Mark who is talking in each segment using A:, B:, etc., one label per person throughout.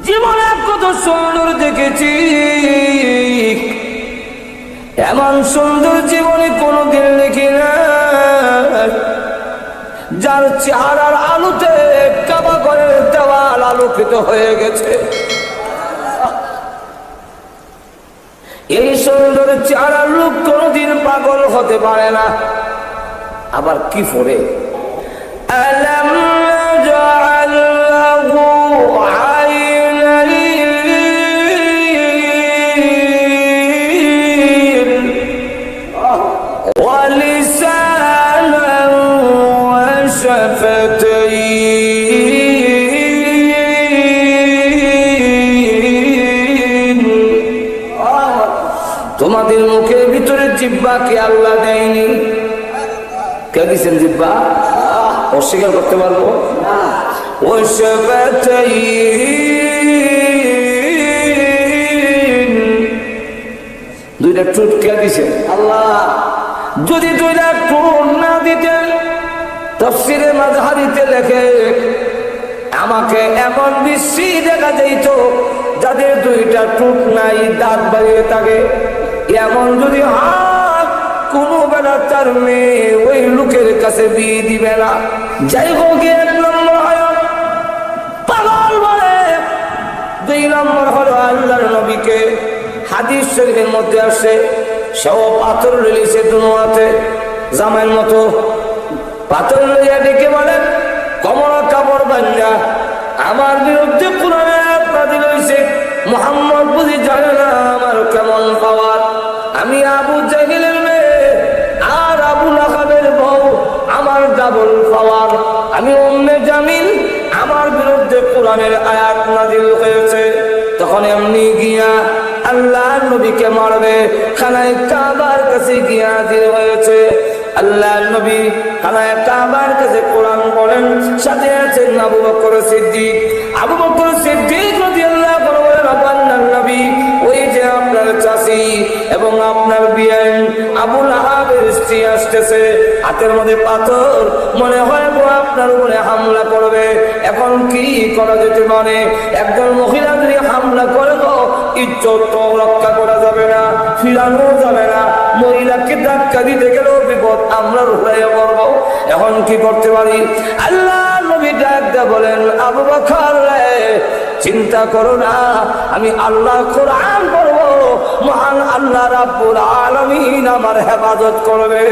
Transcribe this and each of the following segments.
A: জীবনে কত সুন্দর দেখেছি, এমন সুন্দর জীবনে কোনোদিন দেখি না যার চেহারার আলোতে কাবা ঘরের দেওয়াল আলোকিত হয়ে গেছে। এই সুন্দর চেহারার লোক কোনোদিন পাগল হতে পারে না। আবার কি পড়ে আলাম নাজআল লাহু আইনাইন ওয়া লিসানান ওয়া শাফাতাইন। তোমাদের মুখের ভিতরে জিহ্বা কি আল্লাহ দেয়নি? কে দিয়েছেন জিহ্বা? অস্বীকার করতে পারবো? ওয়া শাফাতাইন, দুইটা ঠোঁট কে দিয়েছেন? আল্লাহ। যদি দুইটা ঠোঁট না দিতেন, তাফসীরে মাযহারিতে লেখে আমাকে এমন বিশ্রী দেখা যেত যাদের দুইটা ঠোঁট নাই, দাঁত বাড়িয়ে থাকে, এমন যদি হাত কোনো বেলা তার মেয়ে ওই লোকের কাছে বিয়ে দিবে না। যাই হোক, এক নম্বর হয় পাগল বলে, দুই নম্বর হলো আল্লাহর নবীকে হাদিস শরীফের মধ্যে আসে সেও পাথর লিখেছে দুনোয়াতে জামাইয়ের মতো, পাথর লইয়া ডেকে বলে কমলা কাপড় বান্ধা আমার বিরুদ্ধে কোরআনে আয়াত নাযিল হইছে, মুহাম্মদ বুঝি জানে না আমার কেমন পাওয়ার। আমি আবু জাহেলের মেয়ে আর আবু লাহাবের বউ, আমার ডাবল পাওয়ার। আমি উম্মে জামিল, আমার বিরুদ্ধে কোরআনের আয়াত নাযিল হয়েছে। তখন এমনি গিয়া আল্লাহর নবীকে মারবে, খানায় কাবার কাছে গিয়া হাজির হয়েছে। আল্লাহর নবী খানায় কাবার কাছে কোরআন পড়েন, সাথে আছেন আবু বকর সিদ্দিক। আবু বকর সিদ্দিক রাদিয়াল্লাহু আনহু বলেন, আপনার নবী ওই যে আপনার চাচি এবং আপনার বিয়ান আবু লাহাবের স্ত্রী আসতেছে, হাতের মধ্যে পাথর, মনে হয় আপনার উপরে হামলা করবে। এখন কি করা যেতে পারে? একজন মহিলা যদি হামলা করে তো ইজ্জত তো রক্ষা করা যাবে না, ফিরানো যাবে না। মহিলাকে ধাক্কা দিতে গেলেও বিপদ, আমরা রুহাইয়া পড়বো। এখন কি করতে পারি? আল্লাহ নবী ডাক দিয়ে বলেন, আবু বকর চিন্তা করো না, আমি আল্লাহ কোরআন পড়বো, মহান আল্লাহ রাব্বুল আলামিন আমার হেফাজত করবে।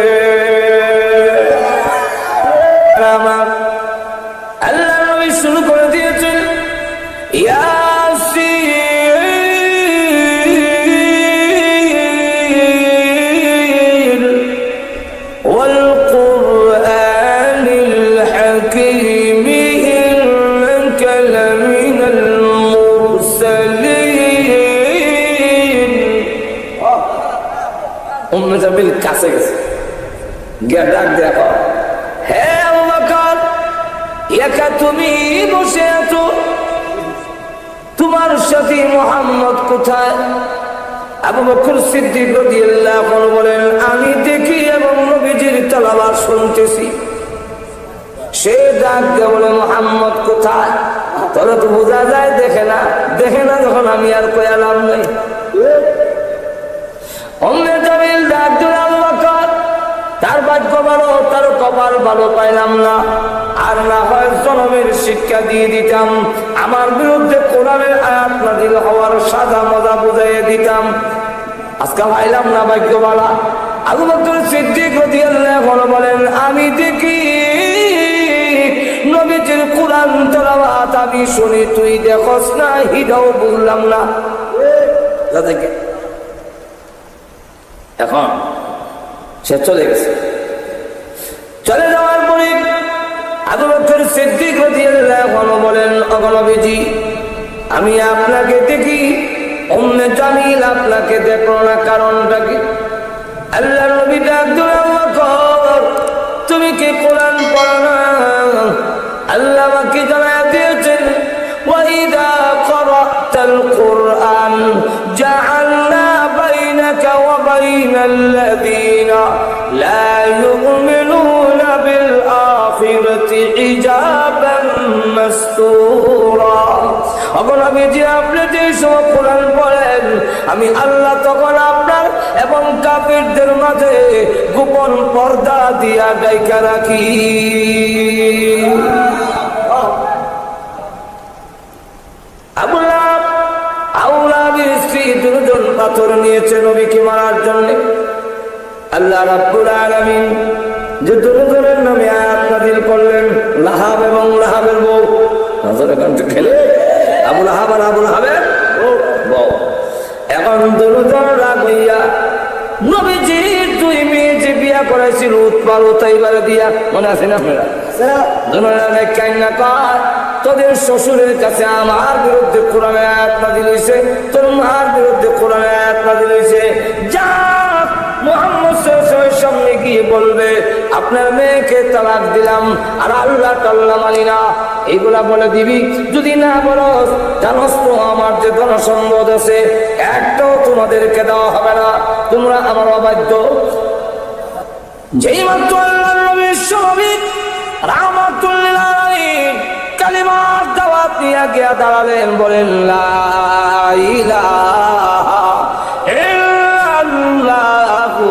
A: আল্লাহ নবী শুরু করে দিয়েছেন, ইয়াসিন ওয়াল কুরআনিল হাকীম ইন্নাকা লামিনাল মুরসালিন। উম্মে জামিল কাছে গেছে, গিয়া ডাক দেখো, হে আবু বকর, একা তুমি বসে আছো, তোমার সাথী মুহাম্মদ কোথায়? আবু বকর সিদ্দিক রাদিয়াল্লাহু আনহু বলেন, আমি দেখি এবং নবীজির তেলাওয়াত শুনতেছি। সে ডাক দিয়ে বলে, মুহাম্মদ কোথায়? তোরা তো বোঝা যায় দেখে না, দেখে না যখন আমি আর কয়ালাম নাই। উম্মে জামিল ডাক দিল, আবু বকর তার ভাগ্য ভালো, তার কপাল ভালো পাইলাম না, আর না হয় জনমের শিক্ষা দিয়ে দিতাম, আমার বিরুদ্ধে কোরআনের আয়াত নাযিল হওয়ার সাজা মজা বুঝাইয়ে দিতাম, আজকে পাইলাম না ভাগ্য ভালো। আবু বকর সিদ্দিক রাদিয়াল্লাহু আনহু বলেন, আমি দেখি নবীজির কোরআন তেলাওয়াত আমি শুনি, তুই দেখোস না, হিদাও বুঝলাম না। এখন সে চলে গেছে। চলে যাওয়ার পরে আবু বকর সিদ্দিক রাদিয়াল্লাহু আনহু বলেন, ওগো নবীজি, আমি আপনাকে দেখি, উম্মে জামিল আপনাকে দেখলো না, কারণটা কি? আল্লাহর নবী ডাক দিলেন, আবু বকর তুমি কি কোরআন পড়ো না? আল্লাহ আমাকে জানায় দিয়েছেন, ওয়া ইযা ক্বারাতাল কুরআন জাআলনা বাইনাকা ওয়া বাইনাল লাযীনা লা ইউমিনুনা বিল আখিরাতি হিজাবান মাসতুরা। এখন আমি যে আপনি যে সময় কোরআন পড়েন, আমি আল্লাহ তখন আপনার এবং কাফিরদের মাঝে গোপন পর্দা দিয়া ডাইকা রাখি। আবু লাহাব আউলাদের স্ত্রী দুজন পাথর নিয়েছে নবীকে মারার জন্য। আল্লাহ রাব্বুল আলামিন যে দুজনের নামে আয়াত নাযিল করলেন, লাহাব এবং লাহাবের বউ। নজর এখন খেলে আবু লাহাব আর আবু লাহাবের বউ। এখন দুজন রাগ হইয়া নবীজির দুই মেয়ে যে বিয়া করেছিল উৎপাল উতাইবারে দিয়া, মনে আছে না আপনারা? দুজনে কান্না কয়, তোদের শ্বশুরের কাছে আমার বিরুদ্ধে কোরআনের আয়াত নাযিল হইছে, তোর মার বিরুদ্ধে কোরআনের আয়াত নাযিল হইছে। যা মুহাম্মদ সাল্লাল্লাহু আলাইহি ওয়াসাল্লামের সামনে গিয়ে বলবে আপনার মেয়েকে তালাক দিলাম আর আল্লাহ তাআলা মানি না, এইগুলা বলে দিবি। যদি না বলো জানোস তো আমার যে ধন সম্পদ আছে একটাও তোমাদেরকে দেওয়া হবে না, তোমরা আমার অবাধ্য। যেই মাত্র আল্লাহর নবী শফিক রাহমাতুল লিল আলামিন কালিমার দাওয়াত নিয়ে গিয়ে দাঁড়ালেন, বলেন লা ইলাহা ইল্লাল্লাহু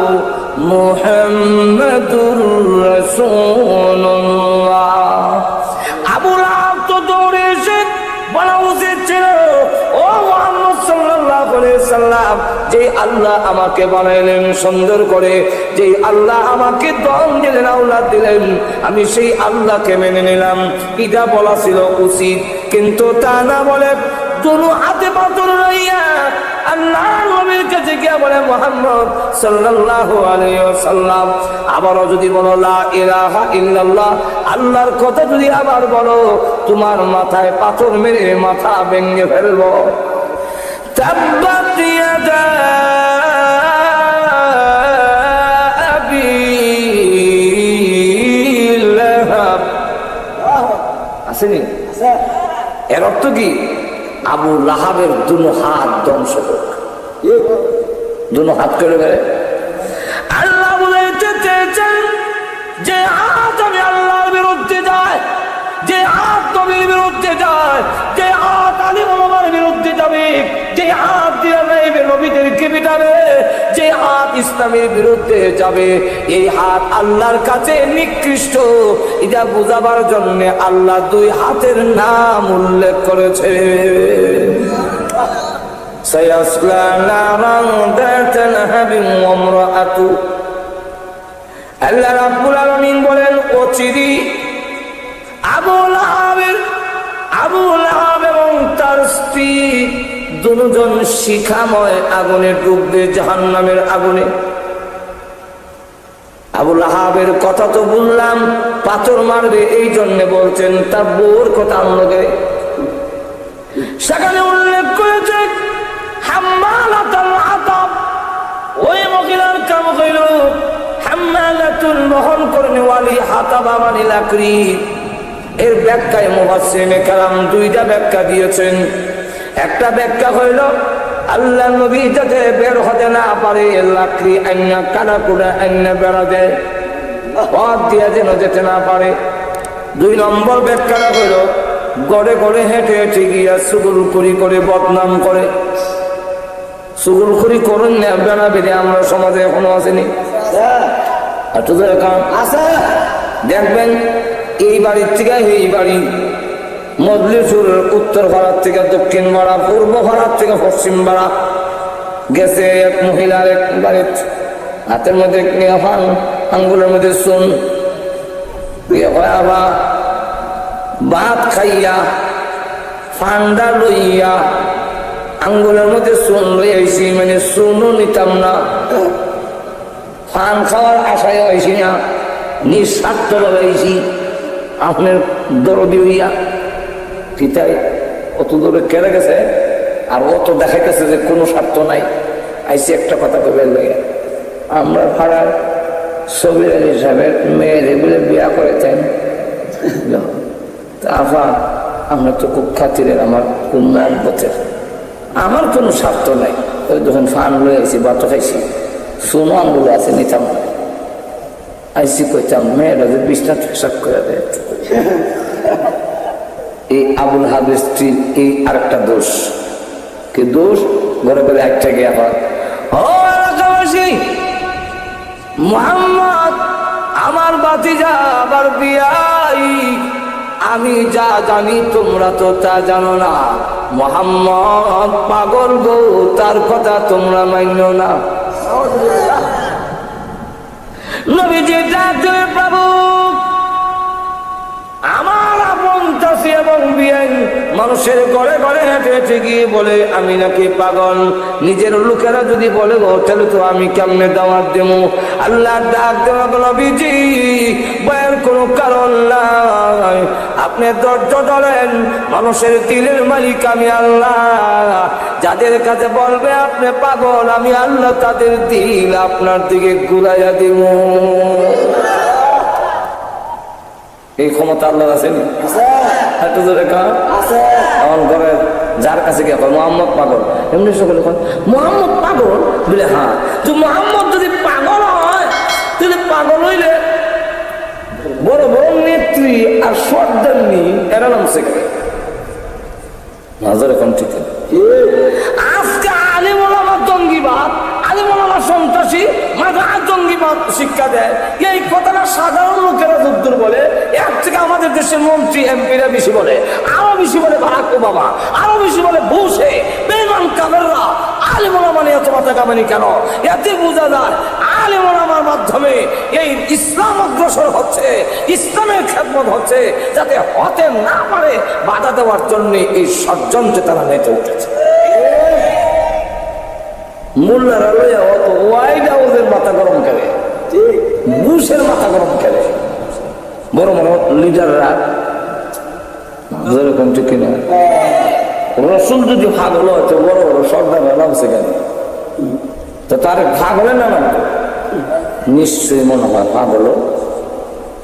A: মুহাম্মাদুর রাসূলুল্লাহ। আবু লাহাব তো দৌড়ে এসে বলা উচিত ছিল, ও মুহাম্মদ সাল্লাল্লাহু আলাইহি সাল্লাম, যে আল্লাহ আমাকে বানাইলেন সুন্দর করে, যে আল্লাহ আমাকে ধন দিলেন আওলাদ দিলেন, আমি সেই আল্লাহকে মেনে নিলাম, এটা বলা ছিল উচিত। কিন্তু তা না বলে দুনো হাতে পাথর লইয়া আল্লাহর নবীর কাছে গিয়া বলে মুহাম্মদ সাল্লাল্লাহু আলাইহি ওয়াসাল্লাম, আবারও যদি বলো লা ইলাহা ইল্লাল্লাহ, আল্লাহর কথা যদি আবার বলো, তোমার মাথায় পাথর মেরে মাথা ভেঙে ফেলবো। তাব্বাত ইয়াদা আবি লাহাব, আসেনি? এর অর্থ কি? আবু লাহাবের দুনো হাত ধ্বংস হোক, দুনো হাত করে গেলে। আল্লাহ বলতে চেয়েছেন যে হাত আমি আল্লাহর বিরুদ্ধে যায়, যে হাত নবীর বিরুদ্ধে যায়, যে হাত আলিম ওলামার বিরুদ্ধে যাবে, যে হাত দিয়ে নবীদেরকে পিটাবে, যে হাত ইসলামের বিরুদ্ধে যাবে, এই হাত আল্লাহর কাছে নিকৃষ্ট। এটা বুঝাবার জন্য আল্লাহ দুই হাতের নাম উল্লেখ করেছে। সায়াসলা নারান দাতান হাবিন ওয়া ইমরাআতু। আল্লাহ রাব্বুল আলামিন বলেন, অচিরি আবু লাহাব এবং তার স্ত্রী দুজন শিখাময় আগুনে ডুববে, জাহান্নামের আগুনে। আবু লাহাবের কথা তো বললাম, পাথর মারবে এই জন্য বলছেন, তার বউর কথা অন্যকে সেখানে উল্লেখ করেছে হাম্মালাতুল হাতাব। ওই মহিলার কাম হইল হাম্মালাতুল, বহন করনে ওয়ালি, হাতাবা মানে লাকড়ি। এর ব্যাখ্যায় মুফাসসিরিনে কেরাম দুইটা ব্যাখ্যা দিয়েছেন। একটা ব্যাখ্যা হইল আল্লাহ নবী যাতে বের হতে না পারে লাকড়ি আইনা কানা কুড়া আইনা বেড়া দেয়, পথ দিয়ে যেন যেতে না পারে। দুই নম্বর ব্যাখ্যাটা হইল গড়ে গড়ে হেঁটে হেঁটে গিয়া চুগলখড়ি করে বদনাম করে। চুগলখড়ি করুন না বেড়া বেড়ে আমরা সমাজে এখনো আসেনি, দেখবেন এই বাড়ির থেকে এই বাড়ি, মজলিসুর উত্তর ভাড়ার থেকে দক্ষিণ ভাড়া, পূর্ব ভাড়ার থেকে পশ্চিম ভাড়া গেছে এক মহিলার এক বাড়ির, হাতের মধ্যে আঙ্গুলের মধ্যে শুন ভাত খাইয়া ফান্ডা লইয়া আঙ্গুলের মধ্যে শুন লইয়াছি, মানে শুনও নিতাম না, ফান খাওয়ার আশায় হয়েছি না, নিঃস্বার্থ লাগাইছি আপনার দরদি হইয়া। পিতাই অত দূরে কেড়ে গেছে আর অত দেখাইতেছে যে কোনো স্বার্থ নাই। আইসি একটা কথা কবের লাগে, আমরা পাড়ার সবির আলী সাহেবের মেয়ের এগুলো বিয়া করেছেন, আফা আমরা তো খুব খাতিরের, আমার খুব মহব্বতের, আমার কোনো স্বার্থ নাই। ওই যখন ফান লয়ে আইসি ভাত খাইছি, শুনো আঙ্গুলো আছে নিতাম না, আইসি কইতাম মেয়েরা যে বিছনা পেশাব করে দেয়, এই আবুল হাদিস এই আরেকটা দোষ কি দোষ ঘরে ঘরে একটা গিয়ে আবার ও এলাকাবাসী মুহাম্মদ আমার ভাতিজা আবার বিয়াই আমি যা জানি তোমরা তো তা জানো না মুহাম্মদ পাগল গো তার কথা তোমরা মানো না নবীজি ডাকলেন প্রভু আমার আপন চাচি এবং বিয়াই মানুষের ঘরে ঘরে হেঁটে হেঁটে গিয়ে বলে আমি নাকি পাগল নিজের লোকেরা যদি বলে গো তাহলে তো আমি কেমনে দাওয়াত দেবো আল্লাহ ডাক দেওয়া নবীজি ভয়ের কোনো কারণ নাই আপনি ধৈর্য ধরেন মানুষের দিলের মালিক আমি আল্লাহ যাদের কাছে বলবে আপনি পাগল আমি আল্লাহ তাদের দিল আপনার দিকে ঘুরাইয়া দিব এই ক্ষমতা আল্লাহর আছে না একটু জোরে কান আছে আমার ঘরে যার কাছে গিয়ে মোহাম্মদ পাগল এমনি সকলে মোহাম্মদ পাগল বলে হ্যাঁ তো মোহাম্মদ যদি পাগল হয় তাহলে পাগল হইলে বড় বড় নেত্রী আর সর্দারনি এরা নামছে নজর এখন ঠিক আজকে আলিম ওলামা জঙ্গিবাদ আলিম ওলামা সন্ত্রাসী মাথায় জঙ্গিবাদ শিক্ষা দেয় এই কথাটা সাধারণ লোকেরা যুদ্ধ বলে এর থেকে আমাদের দেশের মন্ত্রী এমপিরা বেশি বলে আরো বেশি বলে বারাক ওবামা আরো বেশি বলে বুশে বেঈমান কাফেররা আলিম ওলামা নিয়ে এত মাথা কামানি কেন এতে বোঝা যায় আলিম ওলামার মাধ্যমে এই ইসলাম অগ্রসর হচ্ছে ইসলামের খেদমত হচ্ছে যাতে হতে না পারে বাধা দেওয়ার জন্য এই ষড়যন্ত্রে তারা নেচে উঠেছে মোল্লারা লইয়া অত হোয়াইট হাউসের মাথা গরম করে বুশের মাথা গরম করে বড় বড় লিডাররা যেরকম ঠিক কিনা রসুল যদি ভাগ হলো হচ্ছে বড় বড় সর্দাররা নামছে কেন তো তার ভাগ হলে না নামতো নিশ্চয়ই মনে হয় ভাগ হলো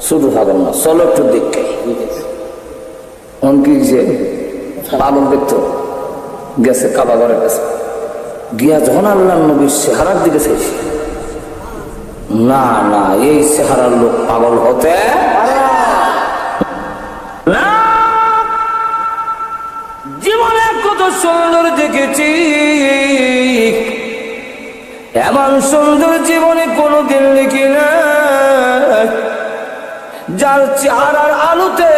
A: শুধু পাগল না চলো একটু দেখে অঙ্কি যে পাগল দেখতো গেছে কাবা ঘরে গেছে গিয়া যখন আল্লাহ নবীর চেহারার দিকে চাইছে না না এই চেহারার লোক পাগল হতে না জীবনে কত সুন্দর দেখেছি এমন সুন্দর জীবনে কোনোদিন লিখি না যার চেহারার আলোতে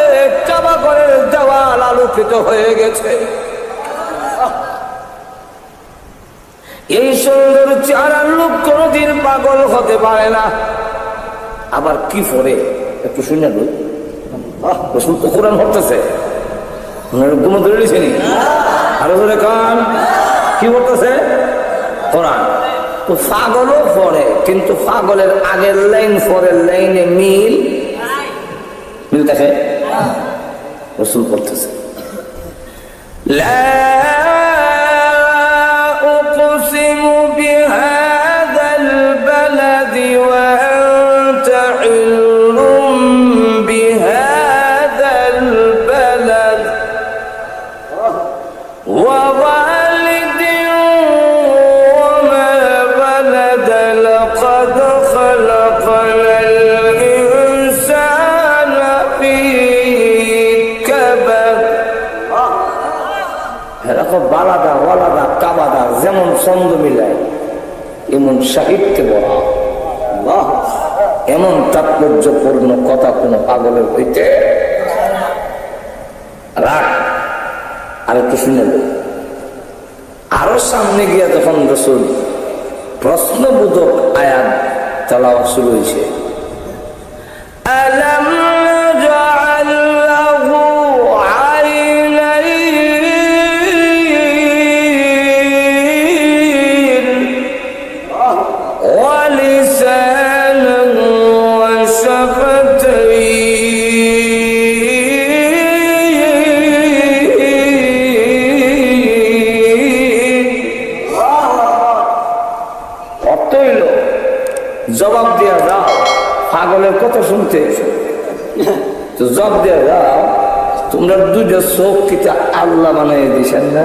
A: কাবা ঘরের দেওয়াল আলোকিত হয়ে গেছে এই সুন্দর চেহারার লোক কোনদিন পাগল হতে পারে না আবার কি পরে একটু শুনে লোক রসুল তো কোরআন পড়তেছে ঘুমো ধরে নিছেনি আরো ধরে কান কি পড়তেছে কোরআন তো পাগলও পড়ে কিন্তু পাগলের আগের লাইন পরের লাইনে মিল দেখে রসুল পড়তেছে বালাদা ওয়ালাদা কাবাদা যেমন ছন্দ মিলায় এমন সাহিত্যে বলা এমন তাৎপর্যপূর্ণ কথা কোন পাগলের হইতে রাখ আর একটু শুনে আরো সামনে গিয়া যখন রসুল প্রশ্নবোধক আয়াত তেলাওয়াত শুরু হয়েছে আলাম জবাব দেওয়া যাও পাগলের কথা শুনতে তো জবাব দেওয়া যাও তোমরা দুইটা চোখ কিটা আল্লাহ বানাই দিয়েছেন না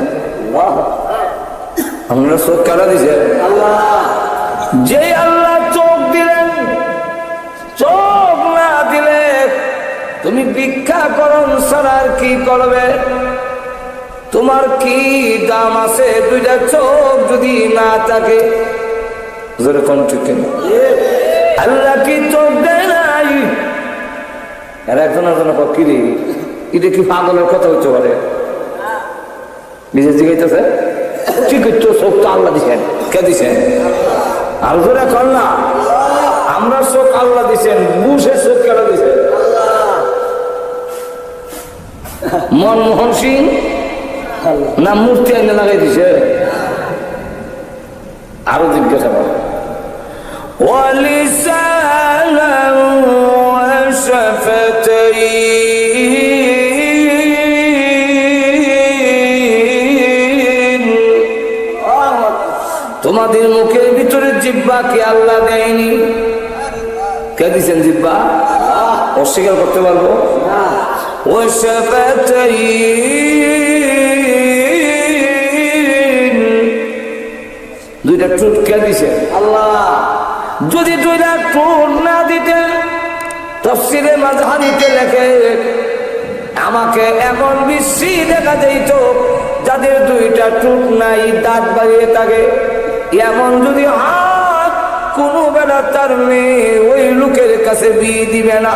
A: আমরা চোখ কারা দিয়েছেন যে আল্লাহ চোখ দিলেন চোখ না দিলে তুমি ভিক্ষাকরণ ছাড়া আর কি করবে? তোমার কি দাম আছে? দুইটা চোখ যদি না থাকে, জোরে কোন ঠিক না? আল্লাহ কি চোখ দেয় নাই? আর একজনের জন্য কিরে এটা কি পাগলের কথা হচ্ছে বলে? নিজে জিজ্ঞাসা ঠিক হচ্ছে, চোখ তো আল্লাহ দিচ্ছেন। কে দিচ্ছেন? আর জোরে কর না। আমরা চোখ আল্লাহ দিচ্ছেন, বুঝে চোখ কেন দিচ্ছেন? মনমোহন সিং না মূর্তি আইনে লাগাই দিছে? আরো জিজ্ঞাসা করে তোমাদের মুখের ভিতরে জিহ্বা কি আল্লাহ দেয়নি? কে দিচ্ছেন জিহ্বা? অস্বীকার করতে পারবো? দুইটা টুট কে দিছে? আল্লাহ। যদি দুইটা টুট না দিতেন, তাফসীরে মাযহারিতে লেখে আমাকে এমন বিশ্রী দেখা যেত যাদের দুইটা টুট নাই, দাঁত বাড়িয়ে থাকে, এমন যদি হাত কোনো বেলা তার মেয়ে ওই লোকের কাছে বিয়ে দিবে না।